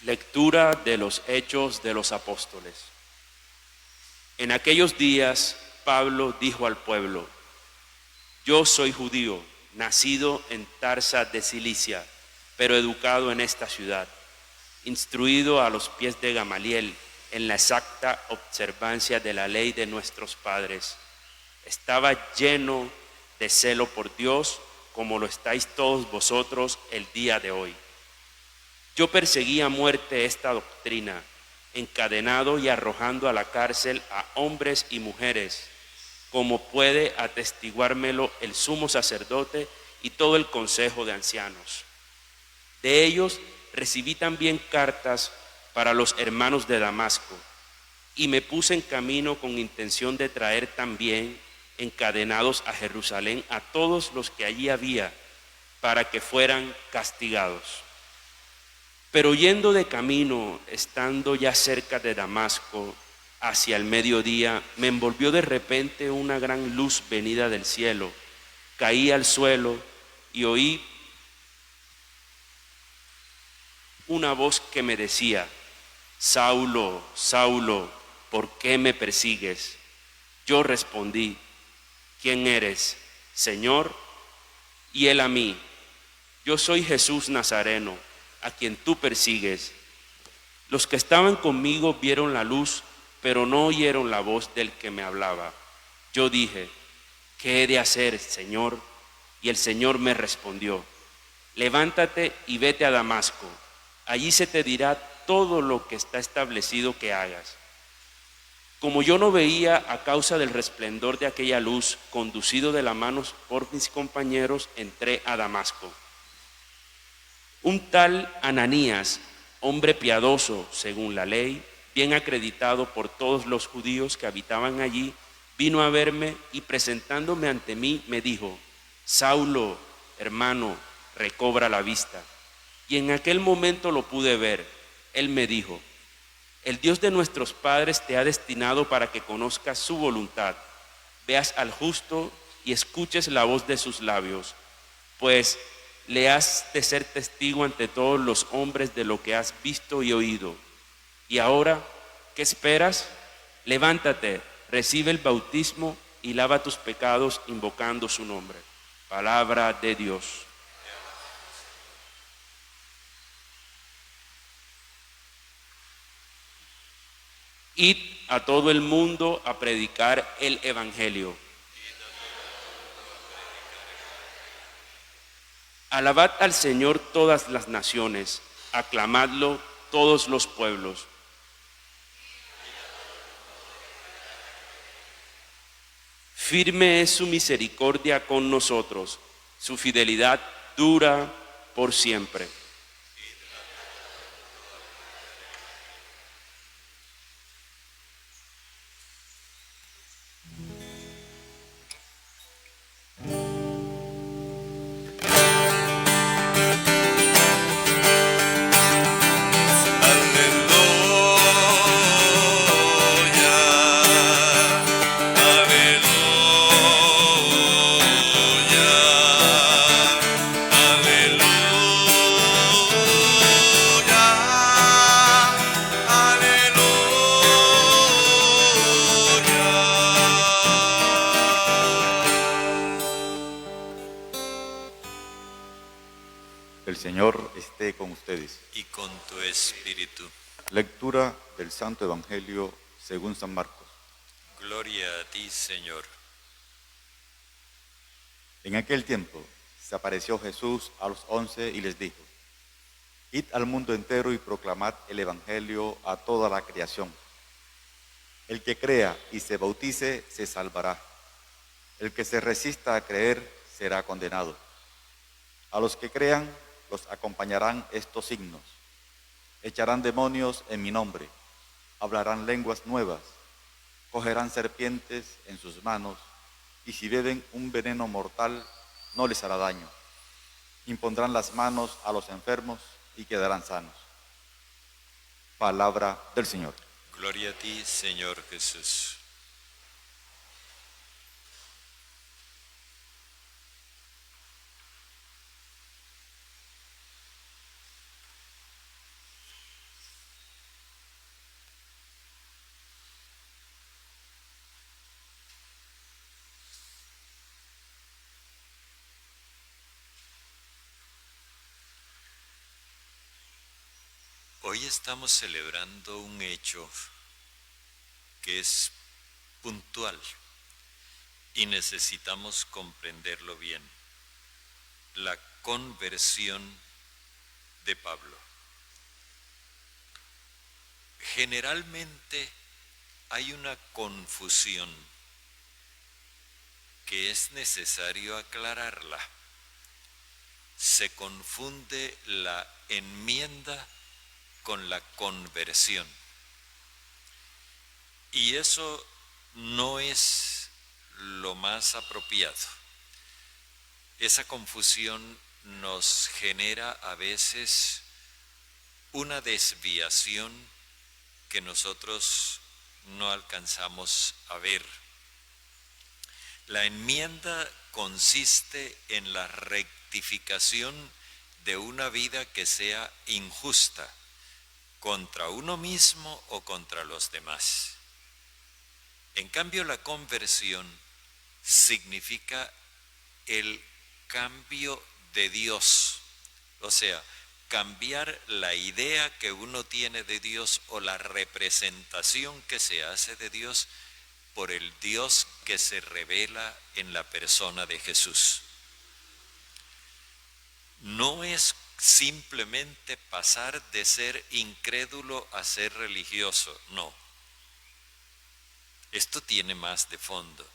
Lectura de los Hechos de los Apóstoles. En aquellos días Pablo dijo al pueblo: yo soy judío, nacido en Tarsa de Cilicia, pero educado en esta ciudad, instruido a los pies de Gamaliel en la exacta observancia de la ley de nuestros padres. Estaba lleno de celo por Dios, como lo estáis todos vosotros el día de hoy. Yo perseguí a muerte esta doctrina, encadenado y arrojando a la cárcel a hombres y mujeres, como puede atestiguármelo el sumo sacerdote y todo el consejo de ancianos. De ellos recibí también cartas para los hermanos de Damasco, y me puse en camino con intención de traer también encadenados a Jerusalén a todos los que allí había, para que fueran castigados. Pero yendo de camino, estando ya cerca de Damasco, hacia el mediodía, me envolvió de repente una gran luz venida del cielo. Caí al suelo y oí una voz que me decía: Saulo, Saulo, ¿por qué me persigues? Yo respondí: ¿quién eres, Señor? Y él a mí: yo soy Jesús Nazareno, a quien tú persigues. Los que estaban conmigo vieron la luz, pero no oyeron la voz del que me hablaba. Yo dije: ¿qué he de hacer, Señor? Y el Señor me respondió: levántate y vete a Damasco. Allí se te dirá todo lo que está establecido que hagas. Como yo no veía a causa del resplandor de aquella luz, conducido de la mano por mis compañeros, entré a Damasco. Un tal Ananías, hombre piadoso según la ley, bien acreditado por todos los judíos que habitaban allí, vino a verme y presentándome ante mí me dijo: Saulo, hermano, recobra la vista. Y en aquel momento lo pude ver. Él me dijo: el Dios de nuestros padres te ha destinado para que conozcas su voluntad, veas al justo y escuches la voz de sus labios, pues le has de ser testigo ante todos los hombres de lo que has visto y oído. Y ahora, ¿qué esperas? Levántate, recibe el bautismo y lava tus pecados invocando su nombre. Palabra de Dios. Id a todo el mundo a predicar el evangelio. Alabad al Señor todas las naciones, aclamadlo todos los pueblos. Firme es su misericordia con nosotros, su fidelidad dura por siempre. El Señor esté con ustedes. Y con tu espíritu. Lectura del Santo Evangelio según San Marcos. Gloria a ti, Señor. En aquel tiempo se apareció Jesús a los 11 y les dijo: id al mundo entero y proclamad el Evangelio a toda la creación. El que crea y se bautice se salvará. El que se resista a creer será condenado. A los que crean los acompañarán estos signos: echarán demonios en mi nombre, hablarán lenguas nuevas, cogerán serpientes en sus manos, y si beben un veneno mortal no les hará daño. Impondrán las manos a los enfermos y quedarán sanos. Palabra del Señor. Gloria a ti, Señor Jesús. Hoy estamos celebrando un hecho que es puntual y necesitamos comprenderlo bien: la conversión de Pablo. Generalmente hay una confusión que es necesario aclararla. Se confunde la enmienda con la conversión. Y eso no es lo más apropiado. Esa confusión nos genera a veces una desviación que nosotros no alcanzamos a ver. La enmienda consiste en la rectificación de una vida que sea injusta contra uno mismo o contra los demás. En cambio, la conversión significa el cambio de Dios, o sea, cambiar la idea que uno tiene de Dios o la representación que se hace de Dios por el Dios que se revela en la persona de Jesús. No es simplemente pasar de ser incrédulo a ser religioso, no. Esto tiene más de fondo.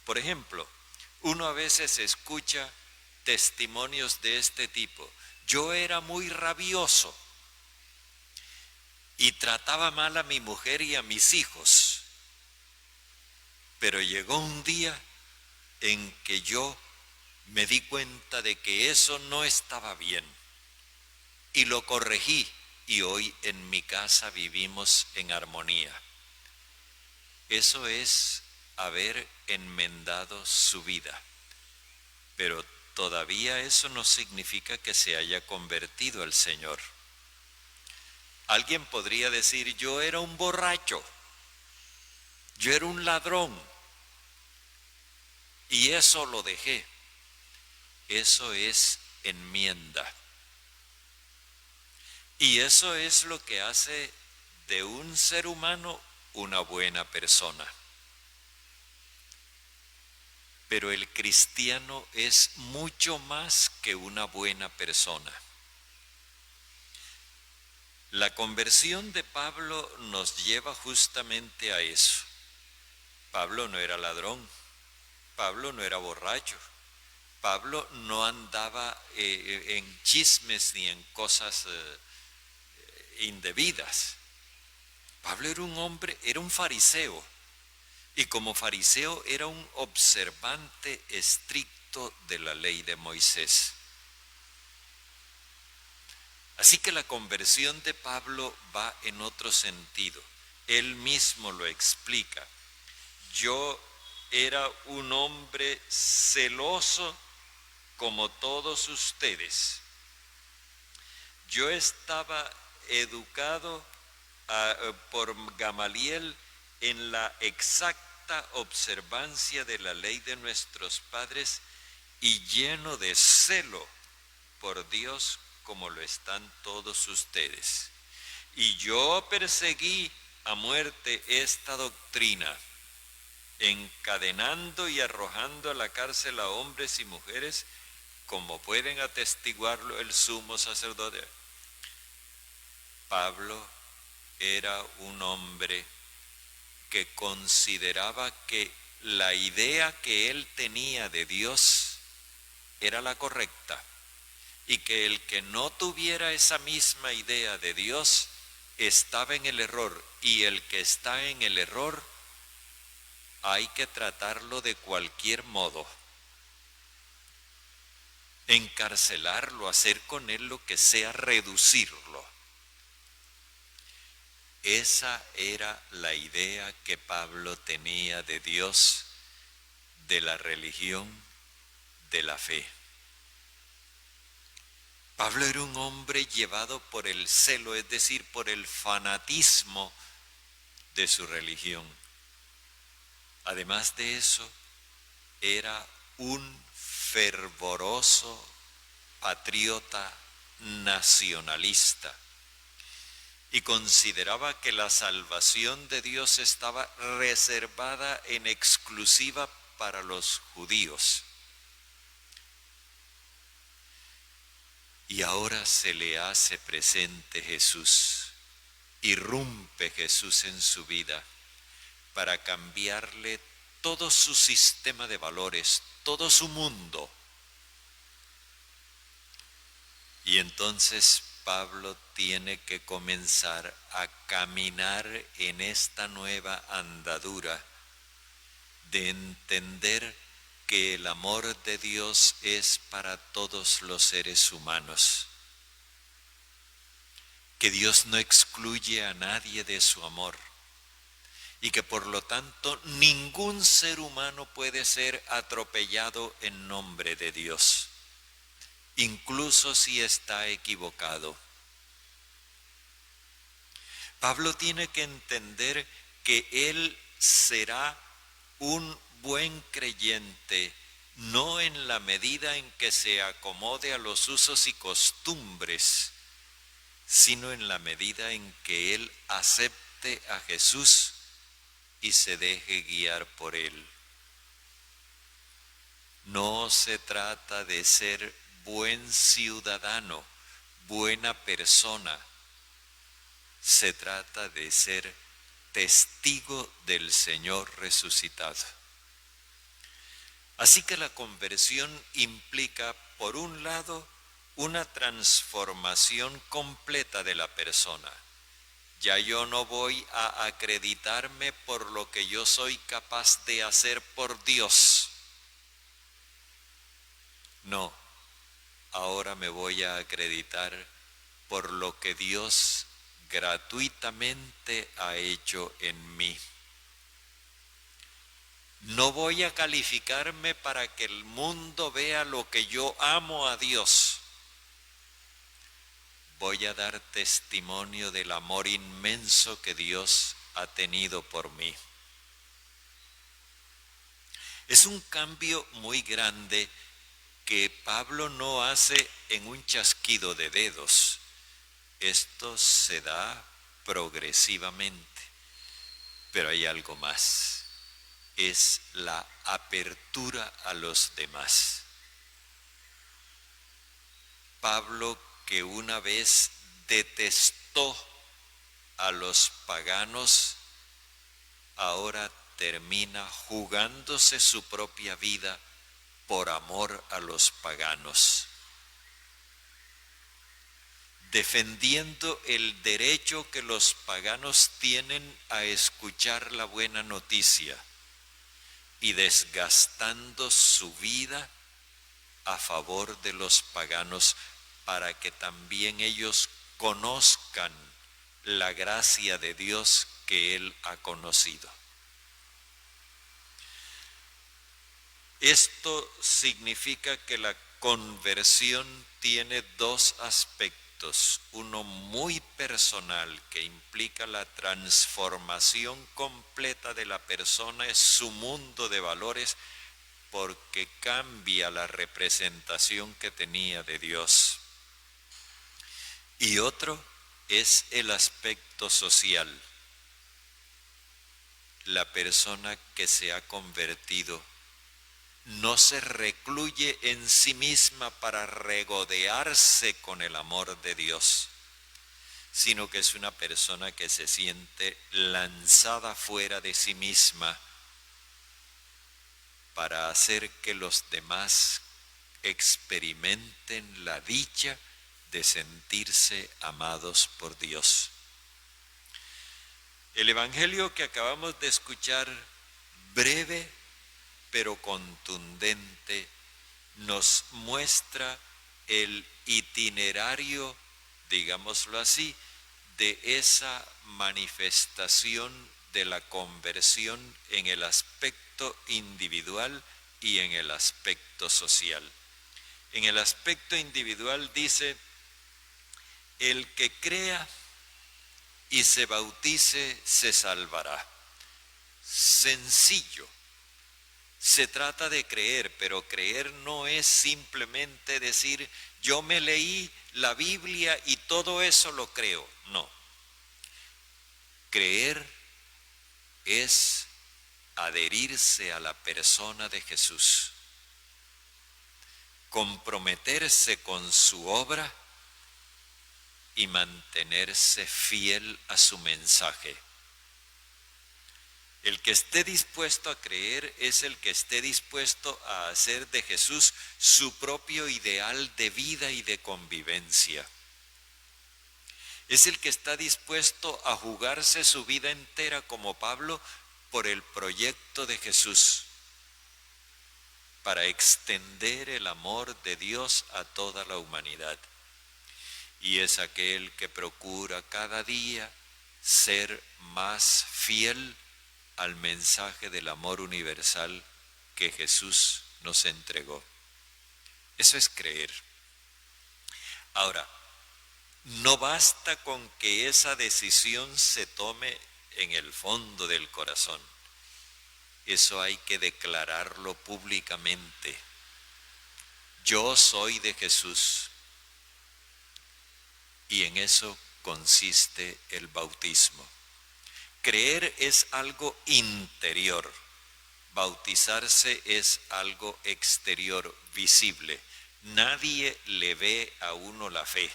Por ejemplo, uno a veces escucha testimonios de este tipo: yo era muy rabioso y trataba mal a mi mujer y a mis hijos, pero llegó un día en que yo me di cuenta de que eso no estaba bien y lo corregí, y hoy en mi casa vivimos en armonía. Eso es haber enmendado su vida, pero todavía eso no significa que se haya convertido al Señor. Alguien podría decir: yo era un borracho, yo era un ladrón, y eso lo dejé. Eso es enmienda. Y eso es lo que hace de un ser humano una buena persona. Pero el cristiano es mucho más que una buena persona. La conversión de Pablo nos lleva justamente a eso. Pablo no era ladrón, Pablo no era borracho, Pablo no andaba en chismes ni en cosas indebidas. Pablo era un hombre, era un fariseo, y como fariseo era un observante estricto de la ley de Moisés. Así que la conversión de Pablo va en otro sentido. Él mismo lo explica: yo era un hombre celoso como todos ustedes. Yo estaba educado por Gamaliel en la exacta observancia de la ley de nuestros padres y lleno de celo por Dios como lo están todos ustedes. Y yo perseguí a muerte esta doctrina, encadenando y arrojando a la cárcel a hombres y mujeres, como pueden atestiguarlo el sumo sacerdote. Pablo era un hombre que consideraba que la idea que él tenía de Dios era la correcta, y que el que no tuviera esa misma idea de Dios estaba en el error, y el que está en el error hay que tratarlo de cualquier modo, encarcelarlo, hacer con él lo que sea, reducirlo. Esa era la idea que Pablo tenía de Dios, de la religión, de la fe. Pablo era un hombre llevado por el celo, es decir, por el fanatismo de su religión. Además de eso, era un fervoroso patriota nacionalista. y consideraba que la salvación de Dios estaba reservada en exclusiva para los judíos. Y ahora se le hace presente Jesús, irrumpe Jesús en su vida para cambiarle todo su sistema de valores, todo su mundo. Y entonces Pablo tiene que comenzar a caminar en esta nueva andadura de entender que el amor de Dios es para todos los seres humanos, que Dios no excluye a nadie de su amor y que por lo tanto ningún ser humano puede ser atropellado en nombre de Dios, incluso si está equivocado. Pablo tiene que entender que él será un buen creyente, no en la medida en que se acomode a los usos y costumbres, sino en la medida en que él acepte a Jesús y se deje guiar por él. No se trata de ser buen ciudadano, buena persona. Se trata de ser testigo del Señor resucitado. Así que la conversión implica, por un lado, una transformación completa de la persona. Ya yo no voy a acreditarme por lo que yo soy capaz de hacer por Dios. No, ahora me voy a acreditar por lo que Dios gratuitamente ha hecho en mí. No voy a calificarme para que el mundo vea lo que yo amo a Dios. Voy a dar testimonio del amor inmenso que Dios ha tenido por mí. Es un cambio muy grande que Pablo no hace en un chasquido de dedos. Esto se da progresivamente, pero hay algo más. Es la apertura a los demás. Pablo, que una vez detestó a los paganos, ahora termina jugándose su propia vida por amor a los paganos, defendiendo el derecho que los paganos tienen a escuchar la buena noticia y desgastando su vida a favor de los paganos para que también ellos conozcan la gracia de Dios que él ha conocido. Esto significa que la conversión tiene dos aspectos, uno muy personal que implica la transformación completa de la persona, es su mundo de valores, porque cambia la representación que tenía de Dios. Y otro es el aspecto social. La persona que se ha convertido no se recluye en sí misma para regodearse con el amor de Dios, sino que es una persona que se siente lanzada fuera de sí misma para hacer que los demás experimenten la dicha de sentirse amados por Dios. El evangelio que acabamos de escuchar, breve pero contundente, nos muestra el itinerario, digámoslo así, de esa manifestación de la conversión en el aspecto individual y en el aspecto social. En el aspecto individual dice: el que crea y se bautice se salvará. Sencillo. Se trata de creer, pero creer no es simplemente decir yo me leí la Biblia y todo eso lo creo. No. Creer es adherirse a la persona de Jesús, comprometerse con su obra y mantenerse fiel a su mensaje. El que esté dispuesto a creer es el que esté dispuesto a hacer de Jesús su propio ideal de vida y de convivencia. Es el que está dispuesto a jugarse su vida entera como Pablo por el proyecto de Jesús, para extender el amor de Dios a toda la humanidad. Y es aquel que procura cada día ser más fiel al mensaje del amor universal que Jesús nos entregó. Eso es creer. Ahora, no basta con que esa decisión se tome en el fondo del corazón. Eso hay que declararlo públicamente. Yo soy de Jesús. Y en eso consiste el bautismo. Creer es algo interior, bautizarse es algo exterior, visible. Nadie le ve a uno la fe.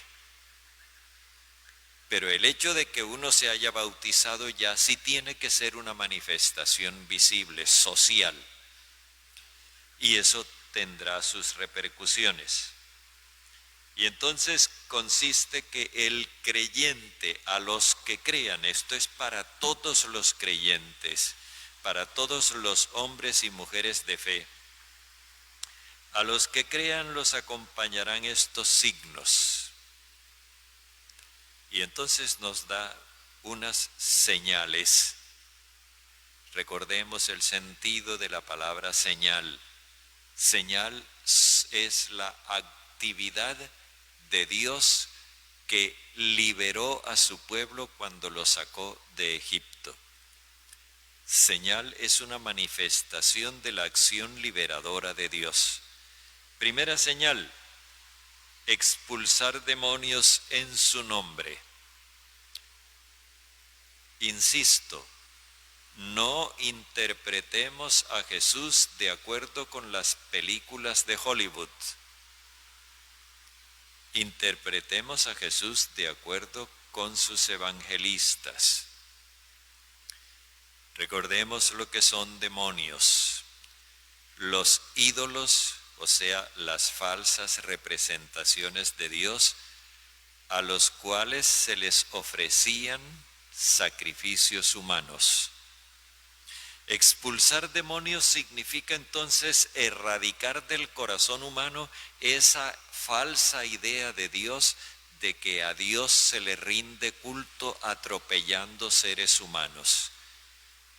Pero el hecho de que uno se haya bautizado ya sí tiene que ser una manifestación visible, social. Y eso tendrá sus repercusiones. Y entonces consiste que el creyente, a los que crean, esto es para todos los creyentes, para todos los hombres y mujeres de fe, a los que crean los acompañarán estos signos. Y entonces nos da unas señales. Recordemos el sentido de la palabra señal. Señal es la actividad de Dios que liberó a su pueblo cuando lo sacó de Egipto. Señal es una manifestación de la acción liberadora de Dios. Primera señal, expulsar demonios en su nombre. Insisto, no interpretemos a Jesús de acuerdo con las películas de Hollywood. Interpretemos a Jesús de acuerdo con sus evangelistas. Recordemos lo que son demonios. Los ídolos, o sea, las falsas representaciones de Dios, a los cuales se les ofrecían sacrificios humanos. Expulsar demonios significa entonces erradicar del corazón humano esa falsa idea de Dios, de que a Dios se le rinde culto atropellando seres humanos.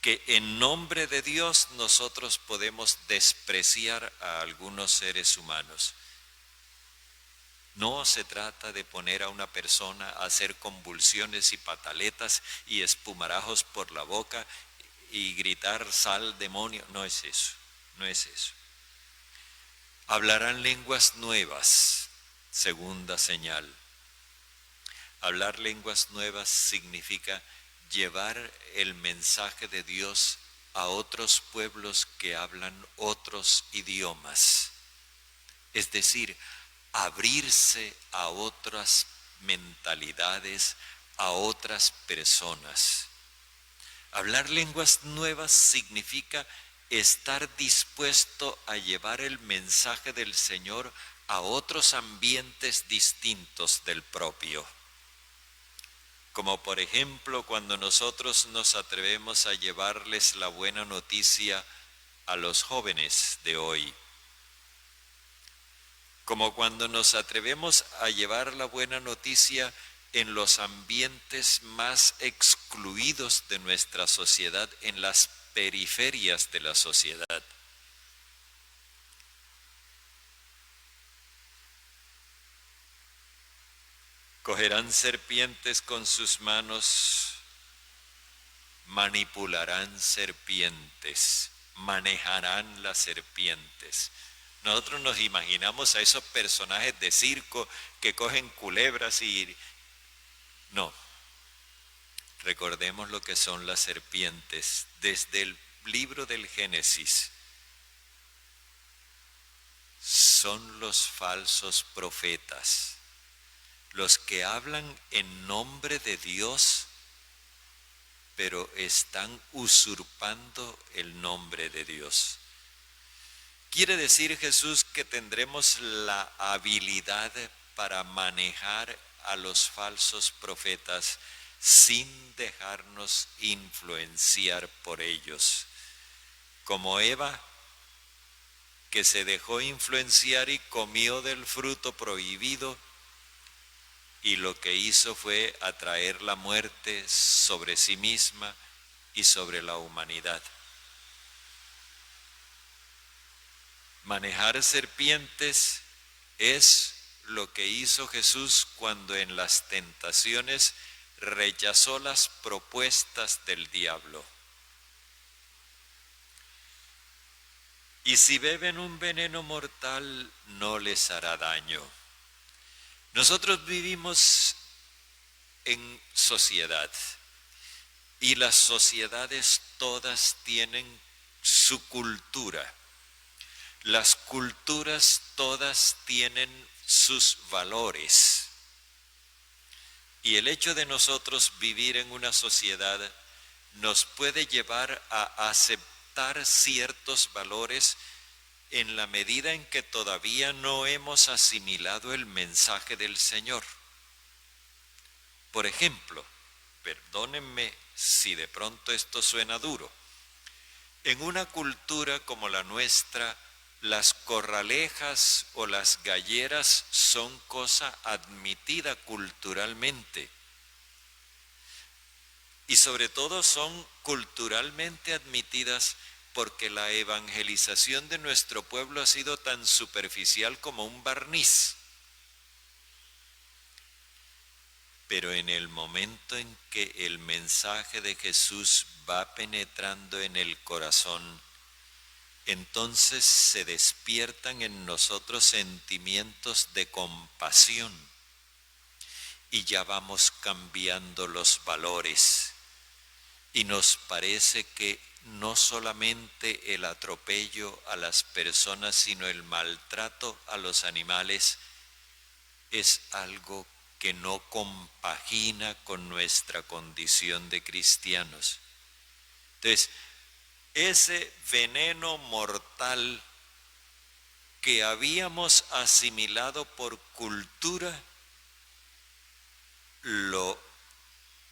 Que en nombre de Dios nosotros podemos despreciar a algunos seres humanos. No se trata de poner a una persona a hacer convulsiones y pataletas y espumarajos por la boca y gritar sal demonio. No es eso, no es eso. Hablarán lenguas nuevas, segunda señal. Hablar lenguas nuevas significa llevar el mensaje de Dios a otros pueblos que hablan otros idiomas. Es decir, abrirse a otras mentalidades, a otras personas. Hablar lenguas nuevas significa estar dispuesto a llevar el mensaje del Señor a otros ambientes distintos del propio. Como por ejemplo cuando nosotros nos atrevemos a llevarles la buena noticia a los jóvenes de hoy. Como cuando nos atrevemos a llevar la buena noticia en los ambientes más excluidos de nuestra sociedad, en las periferias de la sociedad. Cogerán serpientes con sus manos, manipularán serpientes, manejarán las serpientes. Nosotros nos imaginamos a esos personajes de circo que cogen culebras y... No. Recordemos lo que son las serpientes. Desde el libro del Génesis, son los falsos profetas, los que hablan en nombre de Dios, pero están usurpando el nombre de Dios. Quiere decir Jesús que tendremos la habilidad para manejar a los falsos profetas sin dejarnos influenciar por ellos. Como Eva, que se dejó influenciar y comió del fruto prohibido, y lo que hizo fue atraer la muerte sobre sí misma y sobre la humanidad. Manejar serpientes es lo que hizo Jesús cuando en las tentaciones rechazó las propuestas del diablo. Y si beben un veneno mortal, no les hará daño. Nosotros vivimos en sociedad y las sociedades todas tienen su cultura. Las culturas todas tienen sus valores. Y el hecho de nosotros vivir en una sociedad nos puede llevar a aceptar ciertos valores en la medida en que todavía no hemos asimilado el mensaje del Señor. Por ejemplo, perdónenme si de pronto esto suena duro, en una cultura como la nuestra, las corralejas o las galleras son cosa admitida culturalmente. Y sobre todo son culturalmente admitidas porque la evangelización de nuestro pueblo ha sido tan superficial como un barniz. Pero en el momento en que el mensaje de Jesús va penetrando en el corazón, entonces se despiertan en nosotros sentimientos de compasión y ya vamos cambiando los valores y nos parece que no solamente el atropello a las personas, sino el maltrato a los animales es algo que no compagina con nuestra condición de cristianos. Entonces, ese veneno mortal que habíamos asimilado por cultura, lo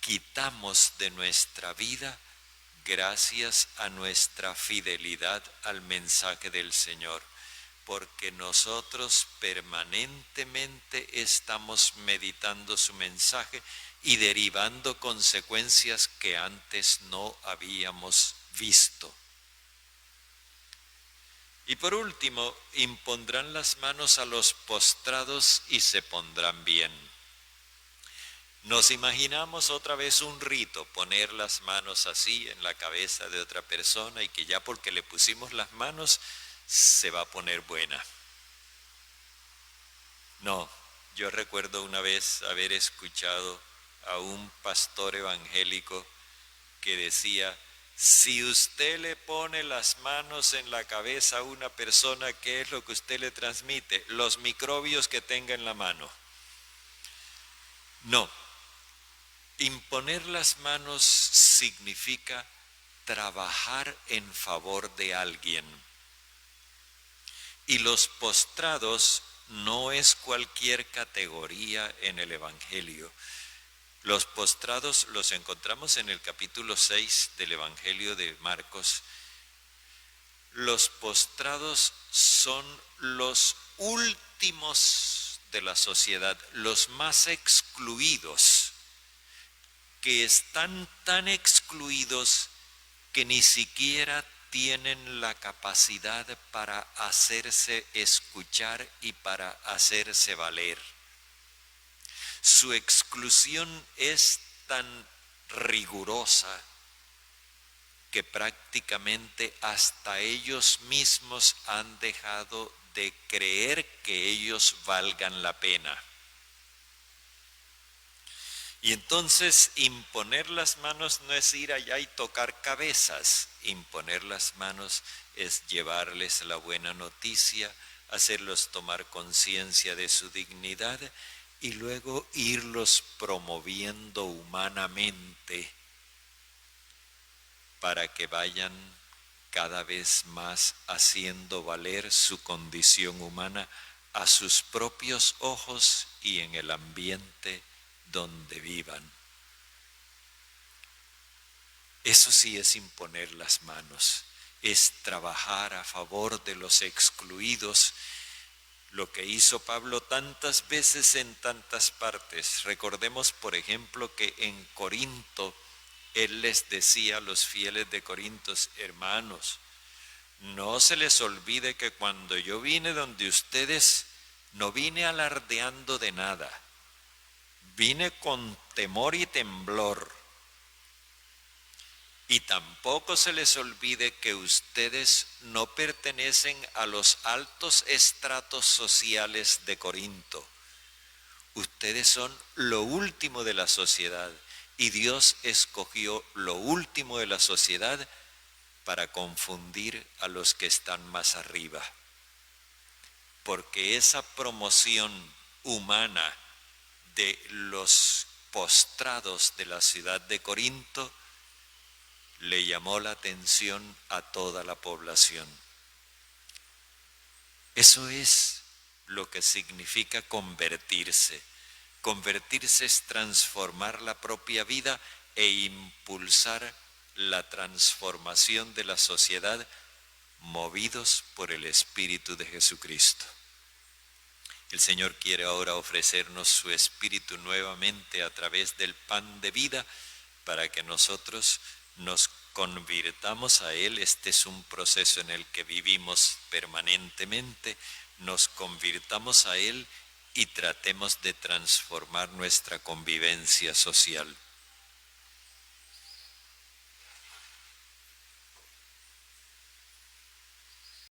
quitamos de nuestra vida gracias a nuestra fidelidad al mensaje del Señor, porque nosotros permanentemente estamos meditando su mensaje y derivando consecuencias que antes no habíamos visto. Y por último, impondrán las manos a los postrados y se pondrán bien. Nos imaginamos otra vez un rito, poner las manos así en la cabeza de otra persona y que ya porque le pusimos las manos se va a poner buena. No, yo recuerdo una vez haber escuchado a un pastor evangélico que decía: si usted le pone las manos en la cabeza a una persona, ¿qué es lo que usted le transmite? Los microbios que tenga en la mano. No, imponer las manos significa trabajar en favor de alguien. Y los postrados no es cualquier categoría en el Evangelio. Los postrados los encontramos en el capítulo 6 del Evangelio de Marcos. Los postrados son los últimos de la sociedad, los más excluidos, que están tan excluidos que ni siquiera tienen la capacidad para hacerse escuchar y para hacerse valer. Su exclusión es tan rigurosa que prácticamente hasta ellos mismos han dejado de creer que ellos valgan la pena. Y entonces imponer las manos no es ir allá y tocar cabezas. Imponer las manos es llevarles la buena noticia, hacerlos tomar conciencia de su dignidad y luego irlos promoviendo humanamente para que vayan cada vez más haciendo valer su condición humana a sus propios ojos y en el ambiente donde vivan. Eso sí es imponer las manos, es trabajar a favor de los excluidos, lo que hizo Pablo tantas veces en tantas partes. Recordemos, por ejemplo, que en Corinto él les decía a los fieles de Corinto: hermanos, no se les olvide que cuando yo vine donde ustedes, no vine alardeando de nada, vine con temor y temblor. Y tampoco se les olvide que ustedes no pertenecen a los altos estratos sociales de Corinto. Ustedes son lo último de la sociedad y Dios escogió lo último de la sociedad para confundir a los que están más arriba. Porque esa promoción humana de los postrados de la ciudad de Corinto le llamó la atención a toda la población. Eso es lo que significa convertirse. Convertirse es transformar la propia vida e impulsar la transformación de la sociedad movidos por el Espíritu de Jesucristo. El Señor quiere ahora ofrecernos su Espíritu nuevamente a través del pan de vida para que nosotros nos convirtamos a Él. Este es un proceso en el que vivimos permanentemente. Nos convirtamos a Él y tratemos de transformar nuestra convivencia social.